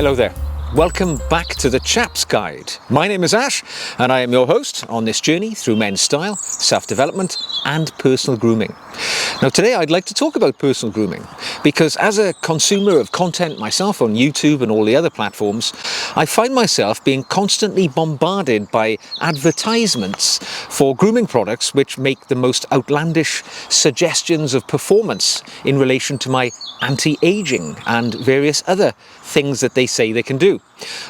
Hello there. Welcome back to the Chap's Guide. My name is Ash and I am your host on this journey through men's style, self-development and personal grooming. Now today I'd like to talk about personal grooming because as a consumer of content myself on YouTube and all the other platforms, I find myself being constantly bombarded by advertisements for grooming products which make the most outlandish suggestions of performance in relation to my anti-aging and various other things that they say they can do.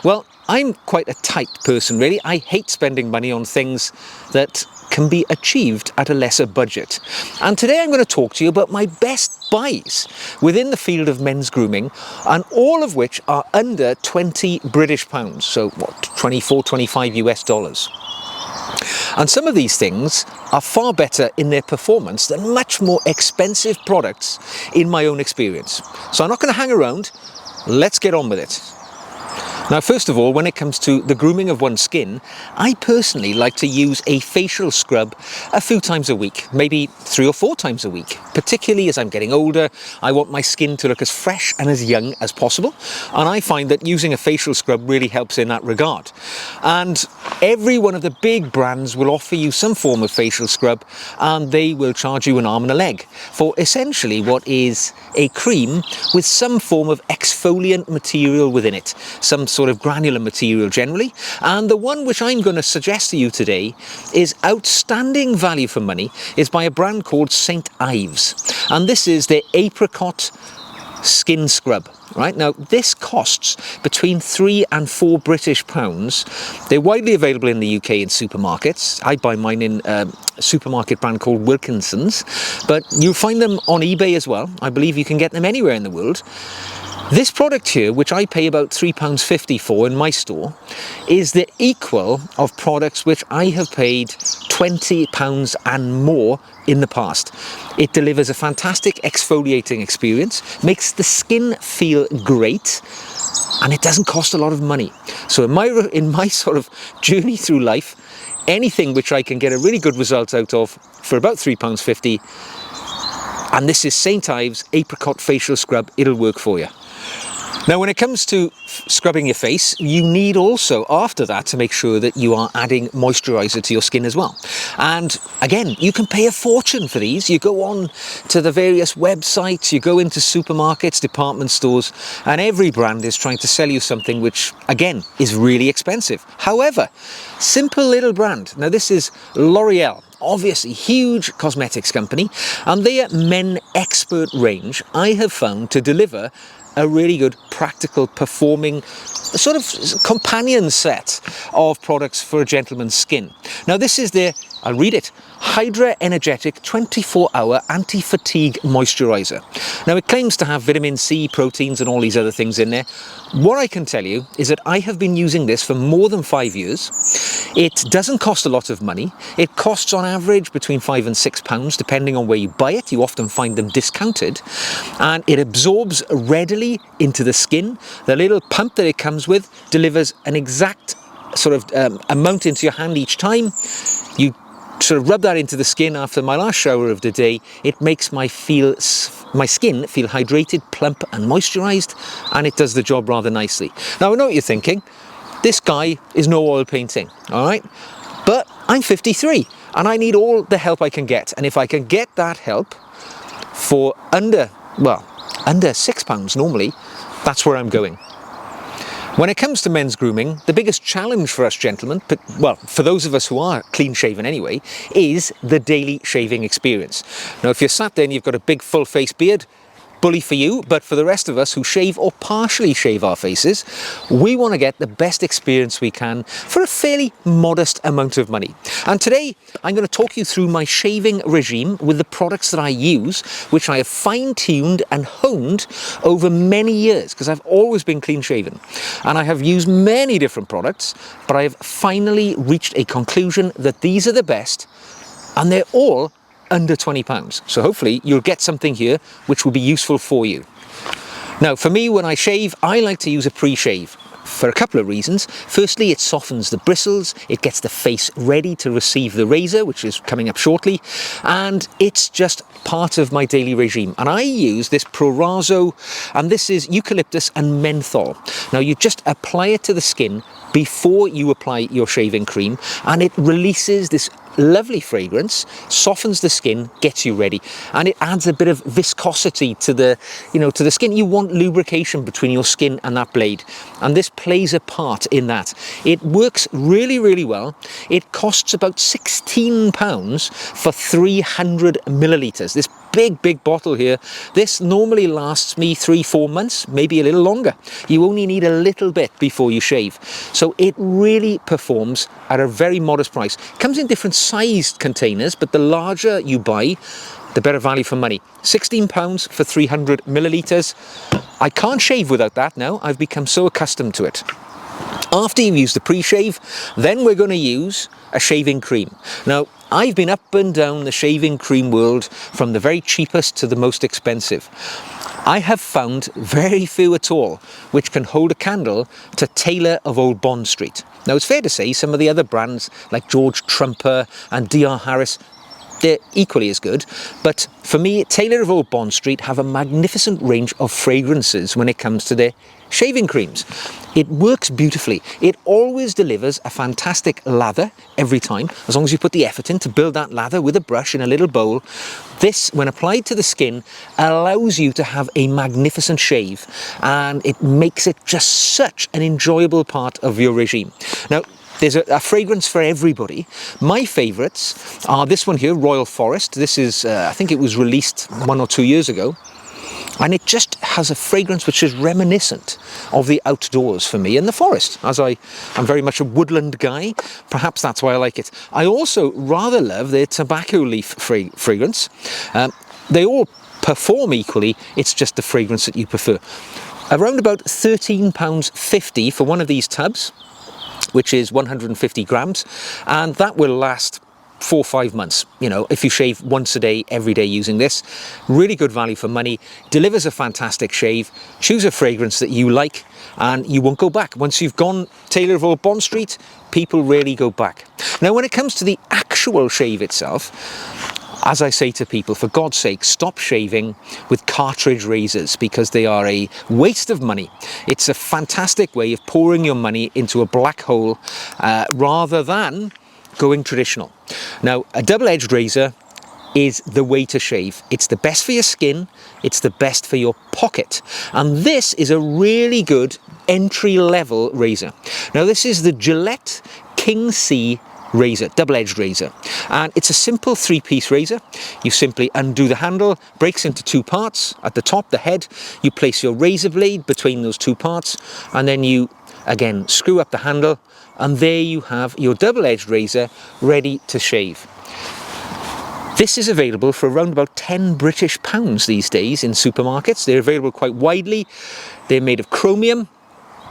Well, I'm quite a tight person really. I hate spending money on things that can be achieved at a lesser budget. And today I'm going to talk to you about my best buys within the field of men's grooming, and all of which are under 20 British pounds. So what, 24, 25 US dollars. And some of these things are far better in their performance than much more expensive products in my own experience. So I'm not going to hang around. Let's get on with it. Now, first of all, when it comes to the grooming of one's skin, I personally like to use a facial scrub a few times a week, maybe 3 or 4 times a week. Particularly as I'm getting older, I want my skin to look as fresh and as young as possible. And I find that using a facial scrub really helps in that regard. And every one of the big brands will offer you some form of facial scrub, and they will charge you an arm and a leg for essentially what is a cream with some form of exfoliant material within it, some sort of granular material generally. And the one which I'm going to suggest to you today is outstanding value for money, is by a brand called St. Ives, and this is their apricot skin scrub. Right now, this costs between 3 and 4 British pounds. They're widely available in the UK in supermarkets. I buy mine in a supermarket brand called Wilkinson's, but you'll find them on eBay as well. I believe you can get them anywhere in the world. This product here, which I pay about £3.50 for in my store, is the equal of products which I have paid £20 and more in the past. It delivers a fantastic exfoliating experience, makes the skin feel great, and it doesn't cost a lot of money. So in my sort of journey through life, anything which I can get a really good result out of for about £3.50, and this is St. Ives Apricot Facial Scrub, it'll work for you. Now, when it comes to scrubbing your face, you need also, after that, to make sure that you are adding moisturiser to your skin as well. And again, you can pay a fortune for these. You go on to the various websites, you go into supermarkets, department stores, and every brand is trying to sell you something which, again, is really expensive. However, simple little brand. Now, this is L'Oreal. Obviously, huge cosmetics company, and their Men Expert range I have found to deliver a really good, practical, performing sort of companion set of products for a gentleman's skin. Now this is their, I'll read it, Hydra Energetic 24-hour Anti-Fatigue Moisturiser. Now it claims to have vitamin C, proteins and all these other things in there. What I can tell you is that I have been using this for more than 5 years. It doesn't cost a lot of money. It costs on average between £5 and £6 depending on where you buy it. You often find them discounted, and it absorbs readily into the skin. The little pump that it comes with delivers an exact sort of amount into your hand each time. You sort of rub that into the skin after my last shower of the day. It makes my skin feel hydrated, plump and moisturised, and it does the job rather nicely. Now I know what you're thinking. This guy is no oil painting, all right? But I'm 53 and I need all the help I can get. And if I can get that help for under £6 normally, that's where I'm going. When it comes to men's grooming, the biggest challenge for us gentlemen, but well, for those of us who are clean shaven anyway, is the daily shaving experience. Now, if you're sat there and you've got a big full face beard, bully for you, but for the rest of us who shave or partially shave our faces, we want to get the best experience we can for a fairly modest amount of money. And today I'm going to talk you through my shaving regime with the products that I use, which I have fine-tuned and honed over many years, because I've always been clean shaven and I have used many different products, but I have finally reached a conclusion that these are the best, and they're all under £20. So hopefully you'll get something here which will be useful for you. Now for me, when I shave, I like to use a pre-shave. for a couple of reasons. Firstly, it softens the bristles, it gets the face ready to receive the razor, which is coming up shortly, and it's just part of my daily regime. And I use this Proraso, and this is eucalyptus and menthol. Now you just apply it to the skin before you apply your shaving cream, and it releases this lovely fragrance, softens the skin, gets you ready, and it adds a bit of viscosity to the, to the skin. You want lubrication between your skin and that blade, and this plays a part in that. It works really, really well. It costs about £16 for 300 millilitres. This big bottle here, this normally lasts me 3-4 months, maybe a little longer. You only need a little bit before you shave, so it really performs at a very modest price. It comes in different sized containers, but the larger you buy, the better value for money. £16 for 300 millilitres. I can't shave without that now. I've become so accustomed to it. After you've used the pre-shave, then we're going to use a shaving cream. Now, I've been up and down the shaving cream world from the very cheapest to the most expensive. I have found very few at all which can hold a candle to Taylor of Old Bond Street. Now, it's fair to say some of the other brands like George Trumper and DR Harris, they're equally as good, but for me, Taylor of Old Bond Street have a magnificent range of fragrances when it comes to their shaving creams. It works beautifully. It always delivers a fantastic lather every time, as long as you put the effort in to build that lather with a brush in a little bowl. This, when applied to the skin, allows you to have a magnificent shave, and it makes it just such an enjoyable part of your regime. Now, there's a fragrance for everybody. My favourites are this one here, Royal Forest. This is, I think it was released 1 or 2 years ago. And it just has a fragrance which is reminiscent of the outdoors for me in the forest, as I'm very much a woodland guy. Perhaps that's why I like it. I also rather love their tobacco leaf fragrance. They all perform equally, it's just the fragrance that you prefer. Around about £13.50 for one of these tubs, which is 150 grams, and that will last 4 or 5 months, if you shave once a day, every day using this. Really good value for money, delivers a fantastic shave. Choose a fragrance that you like and you won't go back. Once you've gone Taylor of Old Bond Street, people rarely go back. Now, when it comes to the actual shave itself, as I say to people, for God's sake, stop shaving with cartridge razors, because they are a waste of money. It's a fantastic way of pouring your money into a black hole rather than going traditional. Now, a double-edged razor is the way to shave. It's the best for your skin, it's the best for your pocket, and this is a really good entry-level razor. Now, this is the Gillette King C razor, double-edged razor, and it's a simple 3-piece razor. You simply undo the handle, breaks into 2 parts. At the top, the head, you place your razor blade between those 2 parts, and then you again screw up the handle, and there you have your double-edged razor ready to shave. This is available for around about £10 these days in supermarkets. They're available quite widely. They're made of chromium.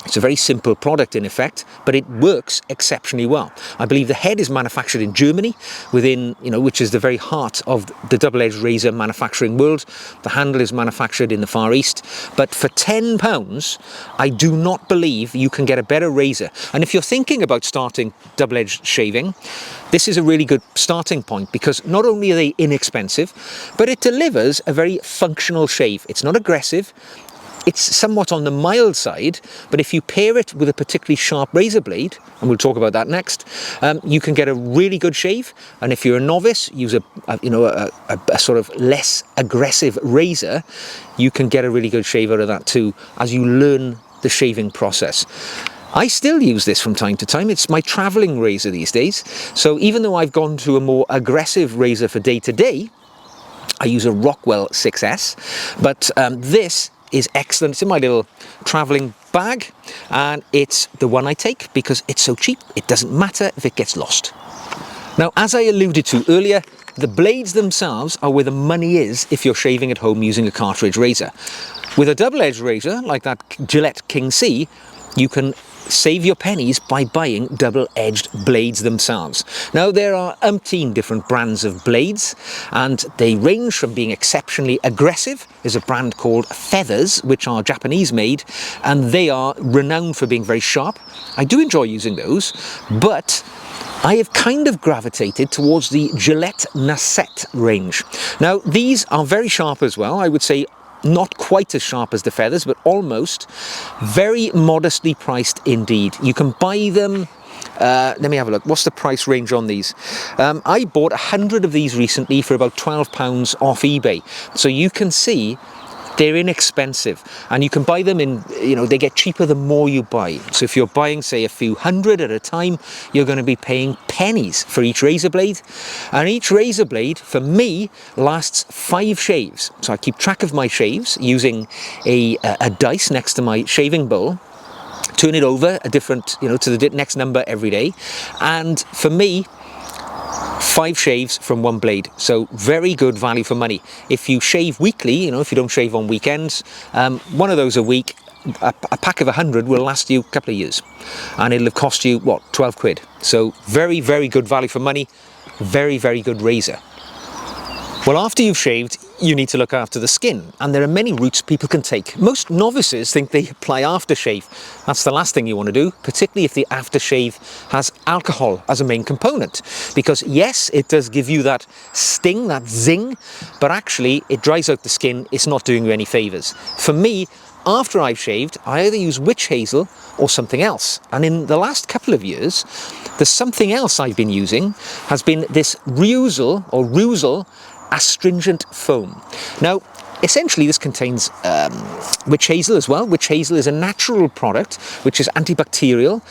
It's a very simple product in effect, but it works exceptionally well. I believe the head is manufactured in Germany, which is the very heart of the double-edged razor manufacturing world. The handle is manufactured in the Far East, but for £10, I do not believe you can get a better razor. And if you're thinking about starting double-edged shaving, this is a really good starting point, because not only are they inexpensive, but it delivers a very functional shave. It's not aggressive. It's somewhat on the mild side, but if you pair it with a particularly sharp razor blade, and we'll talk about that next, you can get a really good shave. And if you're a novice, use a sort of less aggressive razor, you can get a really good shave out of that too, as you learn the shaving process. I still use this from time to time. It's my traveling razor these days. So even though I've gone to a more aggressive razor for day to day, I use a Rockwell 6S, but this is excellent. It's in my little traveling bag, and it's the one I take because it's so cheap. It doesn't matter if it gets lost. Now, as I alluded to earlier, the blades themselves are where the money is if you're shaving at home using a cartridge razor. With a double-edged razor like that Gillette King C, you can save your pennies by buying double-edged blades themselves. Now, there are umpteen different brands of blades, and they range from being exceptionally aggressive. There's a brand called Feathers, which are Japanese made, and they are renowned for being very sharp. I do enjoy using those, but I have kind of gravitated towards the Gillette Nacette range. Now, these are very sharp as well. I would say not quite as sharp as the Feathers, but almost. Very modestly priced indeed. You can buy them, let me have a look. What's the price range on these? I bought 100 of these recently for about £12 off eBay. So you can see they're inexpensive, and you can buy them in, they get cheaper the more you buy. So if you're buying, say, a few hundred at a time, you're going to be paying pennies for each razor blade. And each razor blade, for me, lasts 5 shaves. So I keep track of my shaves using a dice next to my shaving bowl. Turn it over a different, to the next number every day. And for me, 5 shaves from one blade, so very good value for money. If you shave weekly, if you don't shave on weekends, one of those a week, a pack of 100 will last you a couple of years, and it'll have cost you, 12 quid. So very, very good value for money, very, very good razor. Well, after you've shaved, you need to look after the skin, and there are many routes people can take. Most novices think they apply aftershave. That's the last thing you want to do, particularly if the aftershave has alcohol as a main component. Because yes, it does give you that sting, that zing, but actually it dries out the skin. It's not doing you any favours. For me, after I've shaved, I either use witch hazel or something else. And in the last couple of years, the something else I've been using has been this Rusal astringent foam. Now, essentially this contains witch hazel as well. Witch hazel is a natural product which is antibacterial,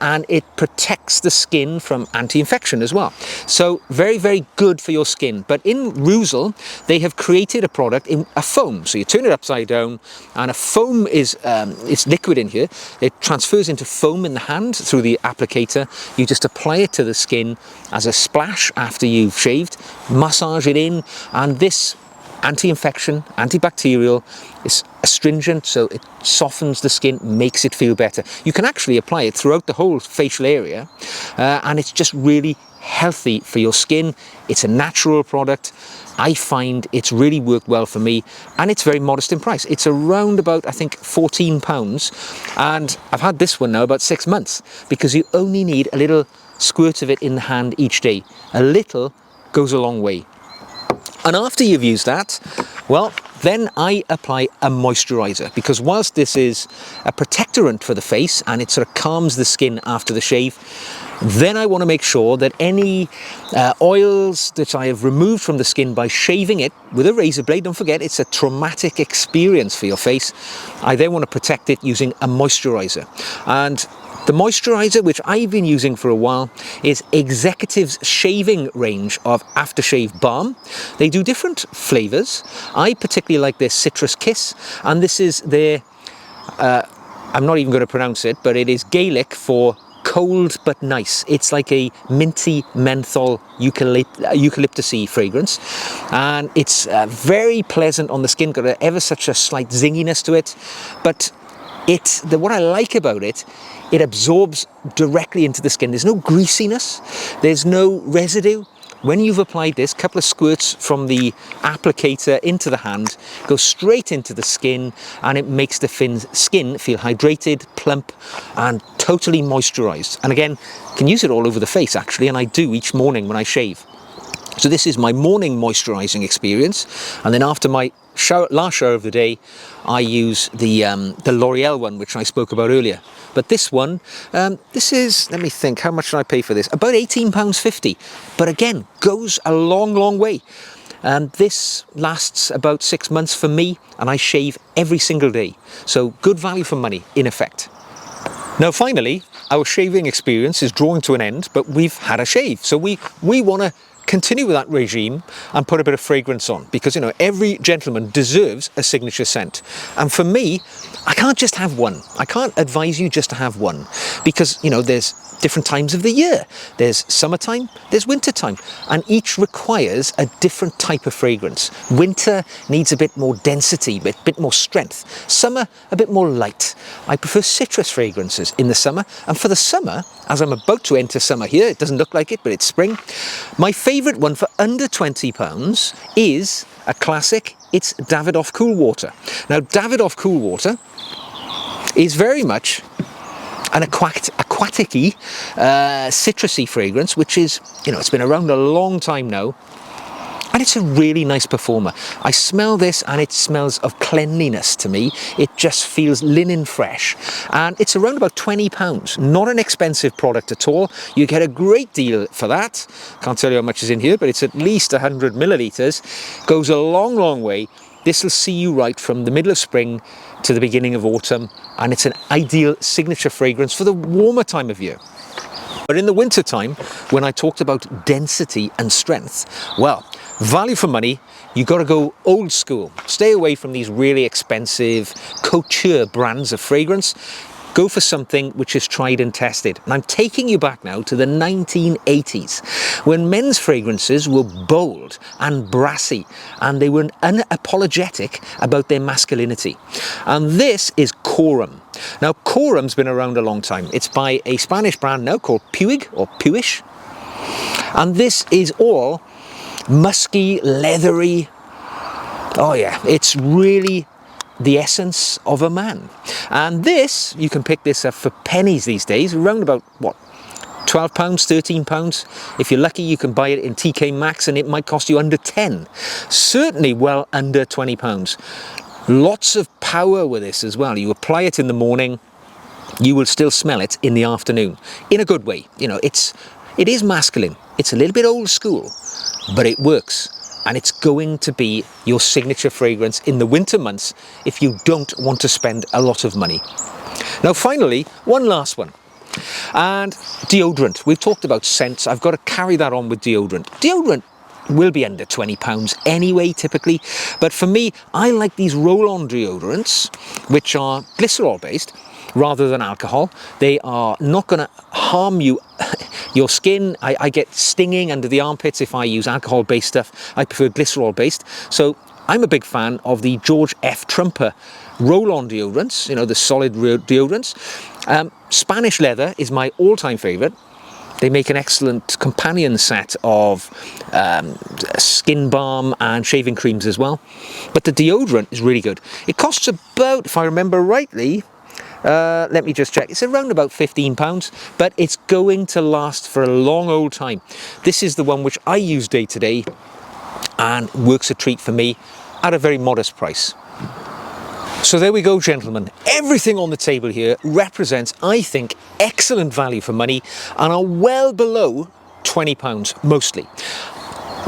and it protects the skin from anti-infection as well. So very, very good for your skin. But in Rusal, they have created a product in a foam. So you turn it upside down, and a foam is it's liquid in here. It transfers into foam in the hand through the applicator. You just apply it to the skin as a splash after you've shaved, massage it in, and this anti-infection, antibacterial, it's astringent, so it softens the skin, makes it feel better. You can actually apply it throughout the whole facial area, and it's just really healthy for your skin. It's a natural product. I find it's really worked well for me, and it's very modest in price. It's around about, I think, £14, and I've had this one now about 6 months, because you only need a little squirt of it in the hand each day. A little goes a long way. And after you've used that, well, then I apply a moisturiser, because whilst this is a protectorant for the face and it sort of calms the skin after the shave, then I want to make sure that any oils that I have removed from the skin by shaving it with a razor blade, don't forget it's a traumatic experience for your face, I then want to protect it using a moisturiser. And the moisturiser, which I've been using for a while, is Executive's shaving range of Aftershave Balm. They do different flavours. I particularly like their Citrus Kiss, and this is their, I'm not even going to pronounce it, but it is Gaelic for cold but nice. It's like a minty menthol eucalyptus-y fragrance, and it's very pleasant on the skin, got ever such a slight zinginess to it, but what I like about it, it absorbs directly into the skin. There's no greasiness, there's no residue. When you've applied this, a couple of squirts from the applicator into the hand, go straight into the skin, and it makes the skin feel hydrated, plump, and totally moisturized. And again, you can use it all over the face actually, and I do each morning when I shave. So this is my morning moisturizing experience, and then after my last shower of the day, I use the L'Oreal one, which I spoke about earlier. But this one, this is, let me think, how much did I pay for this? About £18.50, but again, goes a long, long way. This lasts about 6 months for me, and I shave every single day. So good value for money, in effect. Now finally, our shaving experience is drawing to an end, but we've had a shave. So we want to continue with that regime and put a bit of fragrance on, because, you know, every gentleman deserves a signature scent. And for me, I can't just have one. I can't advise you just to have one, because, you know, there's different times of the year. There's summertime, there's wintertime, and each requires a different type of fragrance. Winter needs a bit more density, a bit more strength. Summer, a bit more light. I prefer citrus fragrances in the summer, and for the summer, as I'm about to enter summer here, it doesn't look like it, but it's spring, my favourite one for under £20 is a classic. It's Davidoff Cool Water. Now, Davidoff Cool Water is very much an aquatic-y, citrusy fragrance, which is, you know, it's been around a long time now, and it's a really nice performer. I smell this and it smells of cleanliness to me. It just feels linen fresh, and it's around about £20. Not an expensive product at all. You get a great deal for that. Can't tell you how much is in here, but it's at least 100 millilitres. Goes a long, long way. This will see you right from the middle of spring to the beginning of autumn, and it's an ideal signature fragrance for the warmer time of year. But in the winter time, when I talked about density and strength, well, value for money, you got to go old school. Stay away from these really expensive couture brands of fragrance. Go for something which is tried and tested. And I'm taking you back now to the 1980s, when men's fragrances were bold and brassy, and they were unapologetic about their masculinity. And this is Corum. Now, Corum's been around a long time. It's by a Spanish brand now called Puig, or Puish. And this is all musky, leathery. Oh yeah, it's really the essence of a man. And this, you can pick this up for pennies these days, around about, what, £12, £13. If you're lucky, you can buy it in TK Maxx, and it might cost you under 10. Certainly well under £20. Lots of power with this as well. You apply it in the morning, you will still smell it in the afternoon, in a good way. You know, it is masculine. It's a little bit old school, but it works. And it's going to be your signature fragrance in the winter months if you don't want to spend a lot of money. Now, finally, one last one. And deodorant. We've talked about scents. I've got to carry that on with deodorant. Deodorant will be under £20 anyway, typically. But for me, I like these roll-on deodorants, which are glycerol-based rather than alcohol. They are not going to harm you. Your skin, I get stinging under the armpits if I use alcohol-based stuff. I prefer glycerol-based. So I'm a big fan of the George F. Trumper roll-on deodorants, you know, the solid deodorants. Spanish leather is my all-time favourite. They make an excellent companion set of skin balm and shaving creams as well. But the deodorant is really good. It costs about, if I remember rightly, let me just check. It's around about £15, but it's going to last for a long old time. This is the one which I use day to day and works a treat for me at a very modest price. So there we go, gentlemen. Everything on the table here represents, I think, excellent value for money and are well below £20 mostly.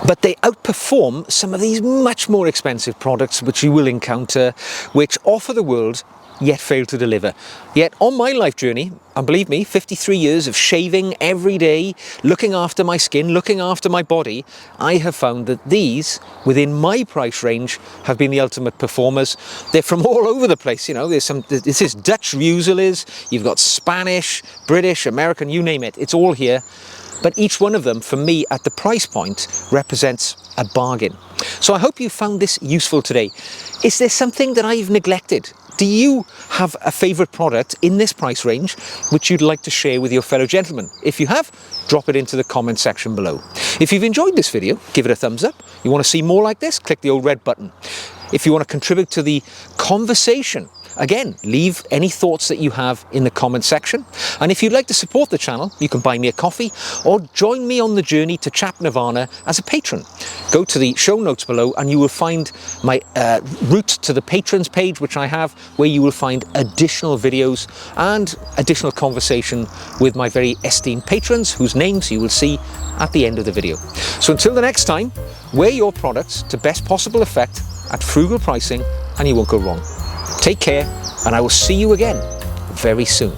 But they outperform some of these much more expensive products which you will encounter, which offer the world yet fail to deliver. Yet on my life journey, and believe me, 53 years of shaving every day, looking after my skin, looking after my body, I have found that these, within my price range, have been the ultimate performers. They're from all over the place, you know. This is Dutch Muselis, you've got Spanish, British, American, you name it, it's all here. But each one of them, for me, at the price point, represents a bargain. So I hope you found this useful today. Is there something that I've neglected? Do you have a favourite product in this price range which you'd like to share with your fellow gentlemen? If you have, drop it into the comment section below. If you've enjoyed this video, give it a thumbs up. You want to see more like this? Click the old red button. If you want to contribute to the conversation, again, leave any thoughts that you have in the comment section. And if you'd like to support the channel, you can buy me a coffee or join me on the journey to Chap Nirvana as a patron. Go to the show notes below and you will find my route to the patrons page, which I have, where you will find additional videos and additional conversation with my very esteemed patrons, whose names you will see at the end of the video. So until the next time, wear your products to best possible effect at frugal pricing and you won't go wrong. Take care, and I will see you again very soon.